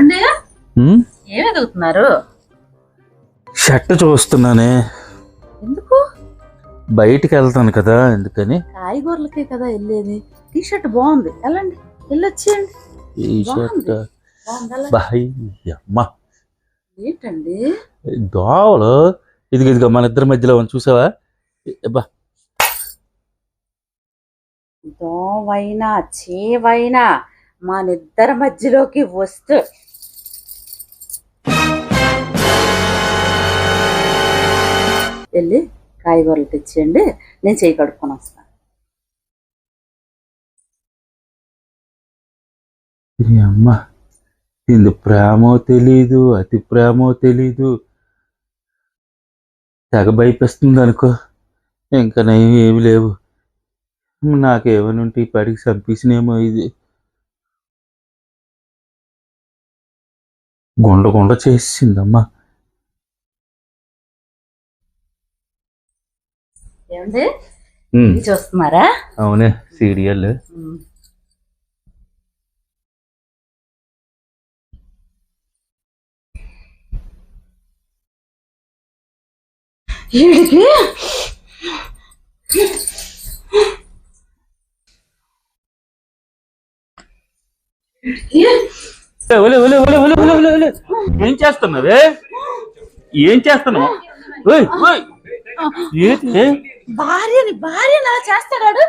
ఏమి ఎదుగుతున్నారు? షర్ట్ చూస్తున్నానే. ఎందుకు? బయటికి వెళ్తాను కదా, ఎందుకని. కాయగూరలకే కదా వెళ్ళేది. టీ షర్ట్ బాగుంది, వెళ్ళండి, వెళ్ళొచ్చేయండి. ఈ షర్ట్ అమ్మా ఏంటండి దోవలు? ఇదిగో మన ఇద్దరి మధ్యలో చూసావా? దోవైనా చేవైనా మనిద్దరి మధ్యలోకి వస్తే వెళ్ళి కాయగూరలు తెచ్చేయండి, నేను చేయి కడుక్కొని వస్తాను. అమ్మా ఇందు ప్రేమో తెలీదు, అతి ప్రేమో తెలీదు. తెగ భయపిస్తుంది అనుకో. ఇంకా నయం ఏమి లేవు. నాకేమైనా ఉంటే ఈ పడికి చంపేసినేమో. ఇది గుండ చేసిందమ్మా. ఏమండి చూస్తున్నారా? అవునే, సీరియల్. వీడికి ఏం చేస్తున్నావే? ఏం చేస్తున్నావు? భార్యని అలా చేస్తాడు.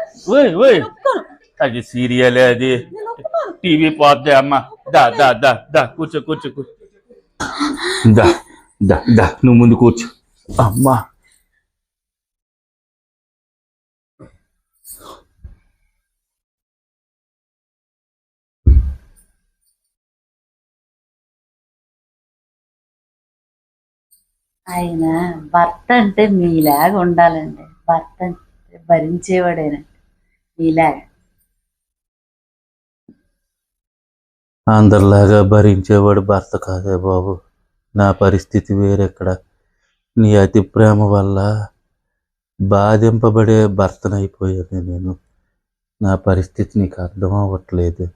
అది సీరియల్, అది టీవీ పోద్దే. అమ్మా దా దా దా దా కూర్చో కూర్చో కూర్చో. దా దా దా నువ్వు ముందు కూర్చో. అమ్మా ఆయన భర్త అంటే మీలాగా ఉండాలండి. భర్త అంటే భరించేవాడేనండి మీలాగా. అందరిలాగా భరించేవాడు భర్త కాదే బాబు. నా పరిస్థితి వేరెక్కడ. నీ అతి ప్రేమ వల్ల బాధింపబడే భర్తనైపోయాను నేను. నా పరిస్థితి నీకు అర్థం అవ్వట్లేదు.